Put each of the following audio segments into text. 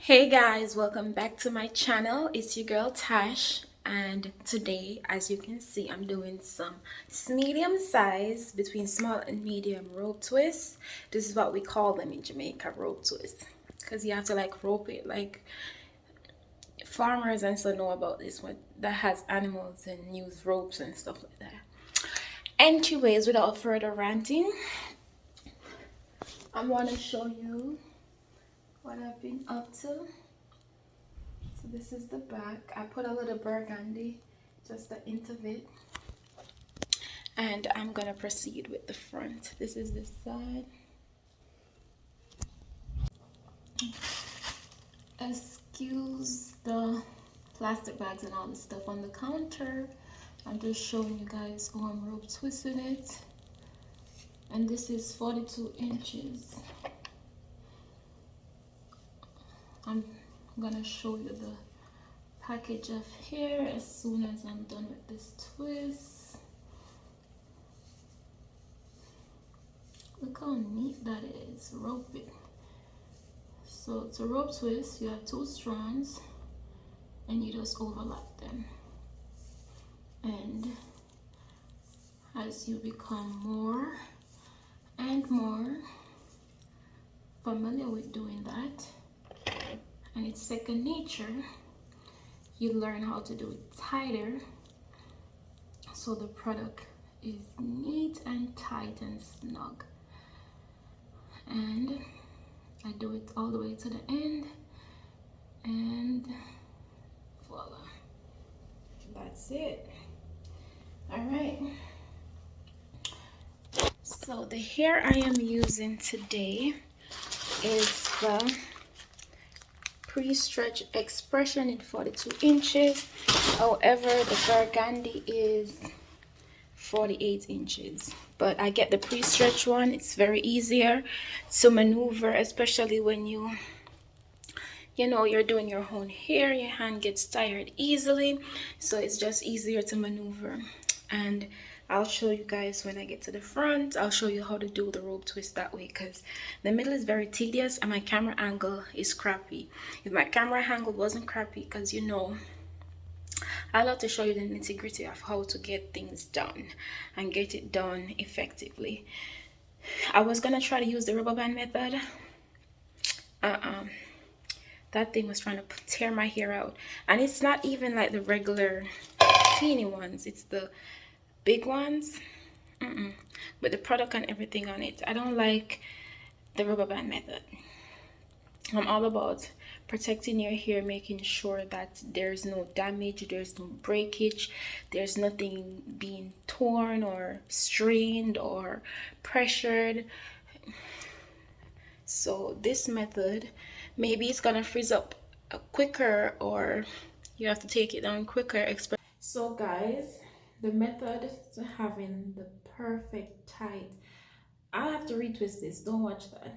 Hey guys, welcome back to my channel. It's your girl Tash, and today, as you can see, I'm doing some medium size between small and medium rope twists. This is what we call them in Jamaica, rope twists, because you have to like rope it. Like farmers and so know about this one that has animals and use ropes and stuff like that. Anyways, without further ranting, I want to show you what I've been up to. So this is the back. I put a little burgundy, just the hint of it. And I'm gonna proceed with the front. This is the side. Excuse the plastic bags and all the stuff on the counter. I'm just showing you guys how I'm rope twisting it. And this is 42 inches. I'm gonna show you the package of hair as soon as I'm done with this twist. Look how neat that is. Rope it. So to rope twist, you have two strands and you just overlap them. And as you become more and more familiar with doing that, and it's second nature, you learn how to do it tighter so the product is neat and tight and snug. And I do it all the way to the end, and voila, that's it. All right, so the hair I am using today is the pre-stretch expression in 42 inches. However, the burgundy is 48 inches, but I get the pre-stretch one. It's very easier to maneuver, especially when you know you're doing your own hair. Your hand gets tired easily, so it's just easier to maneuver. And I'll show you guys when I get to the front. I'll show you how to do the rope twist that way, because the middle is very tedious and my camera angle is crappy. If my camera angle wasn't crappy, because you know I love to show you the nitty-gritty of how to get things done and get it done effectively. I was gonna try to use the rubber band method. That thing was trying to tear my hair out, and it's not even like the regular teeny ones, it's the big ones. With the product and everything on it, I don't like the rubber band method. I'm all about protecting your hair, making sure that there's no damage, there's no breakage, there's nothing being torn or strained or pressured. So this method, maybe it's gonna freeze up quicker, or you have to take it down quicker. So guys, the method to having the perfect tight, I have to retwist this, don't watch that.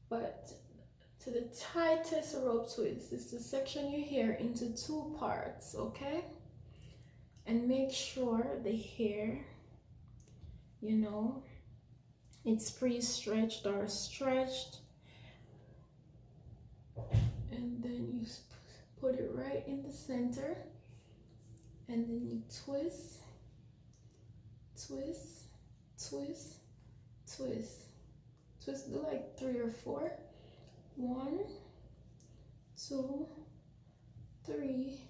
But to the tightest rope twist is to section your hair into two parts, okay? And make sure the hair, you know, it's pre-stretched or stretched. And then you put it right in the center, and then you twist, twist, twist, twist. Twist, do like 3 or 4. 1, 2, 3,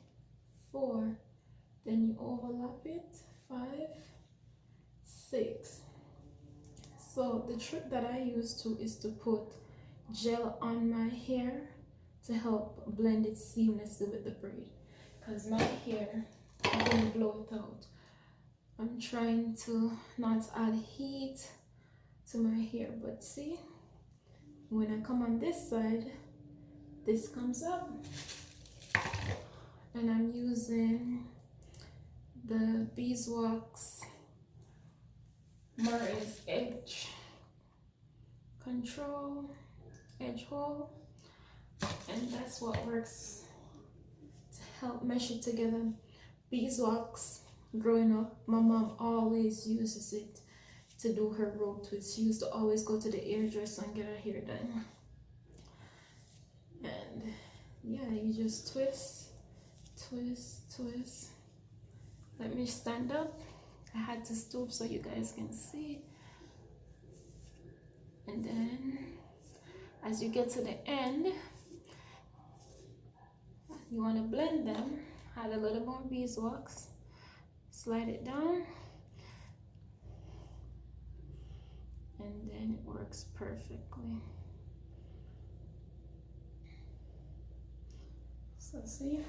4. Then you overlap it. 5, 6. So the trick that I use is to put gel on my hair to help blend it seamlessly with the braid, because my hair, I'm going to blow it out. I'm trying to not add heat to my hair, but see, when I come on this side, this comes up, and I'm using the beeswax Murray's edge control edge hole, and that's what works to help mesh it together. Beeswax, growing up, my mom always uses it to do her rope twists. She used to always go to the hairdresser and get her hair done. And And yeah, you just twist, twist, twist. Let me stand up. I had to stoop so you guys can see. And then as you get to the end, you want to blend them. Add a little more beeswax. Slide it down. And then it works perfectly. So see?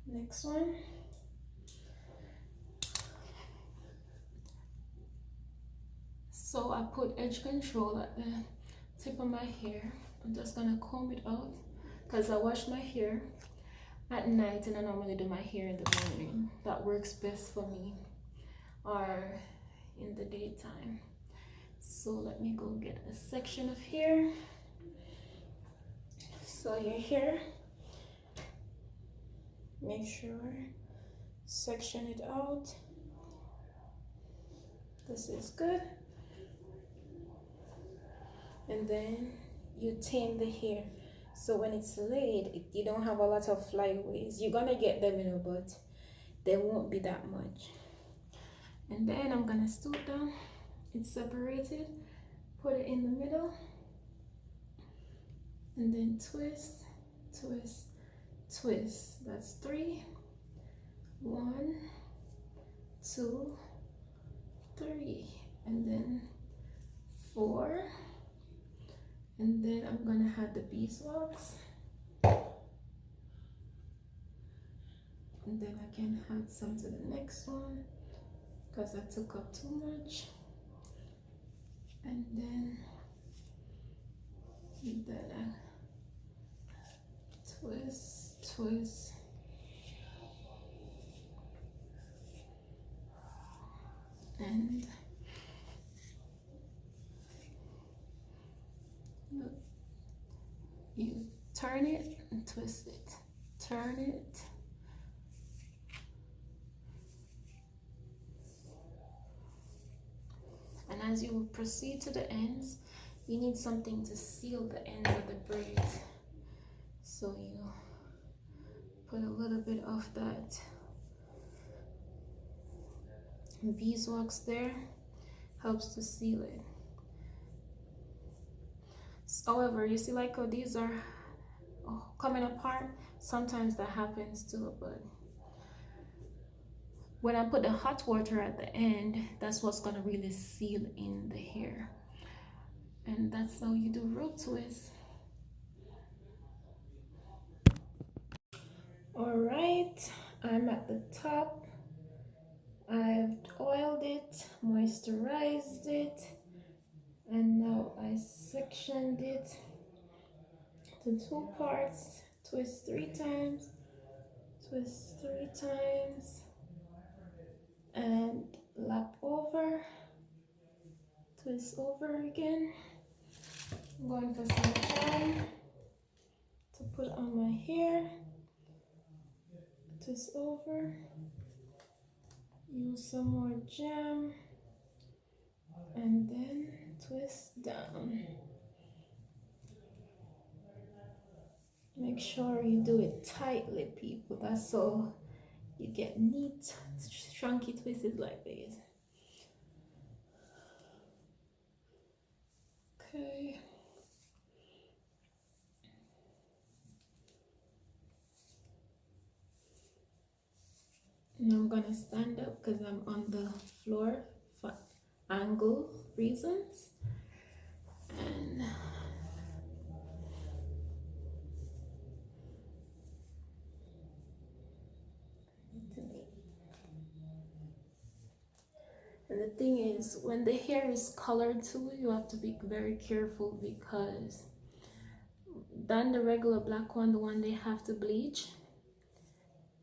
Next one. So I put edge control at the tip of my hair. I'm just gonna comb it out because I wash my hair at night and I normally do my hair in the morning. That works best for me, or in the daytime. So let me go get a section of hair. So your hair, make sure section it out. This is good. And then you tame the hair. So when it's laid, you don't have a lot of flyaways. You're gonna get them, but there won't be that much. And then I'm gonna stoop down. It's separated. Put it in the middle. And then twist, twist, twist. That's 3. 1, 2, 3. And then 4. And then I'm gonna add the beeswax. And then I can add some to the next one because I took up too much. And then I twist, twist. And you turn it and twist it. Turn it. And as you proceed to the ends, you need something to seal the ends of the braids. So you put a little bit of that beeswax there, helps to seal it. However, you see like how these are coming apart, sometimes that happens too, but when I put the hot water at the end, that's what's gonna really seal in the hair. And that's how you do root twist. All right, I'm at the top. I've oiled it, moisturized it, and now I sectioned it to 2 parts. Twist 3 times, twist 3 times, and lap over, twist over again. I'm going for some jam to put on my hair. Twist over, use some more jam, and then twist down. Make sure you do it tightly, people. That's so you get neat, chunky twists like this. Okay. Now I'm gonna stand up because I'm on the floor for angle reasons. And the thing is, when the hair is colored too, you have to be very careful because than the regular black one, the one they have to bleach,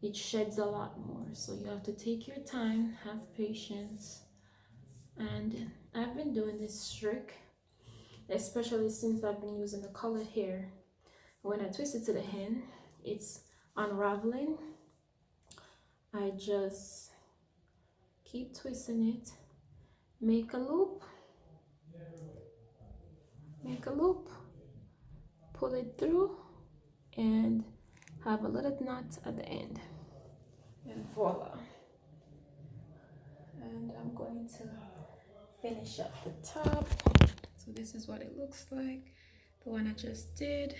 it sheds a lot more. So you have to take your time, have patience. And I've been doing this trick, especially since I've been using the colored hair. When I twist it to the end, it's unraveling. I just keep twisting it, make a loop, make a loop, pull it through, and have a little knot at the end, and voila. And I'm going to finish up the top. So this is what it looks like, the one I just did,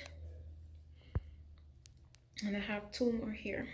and I have 2 more here.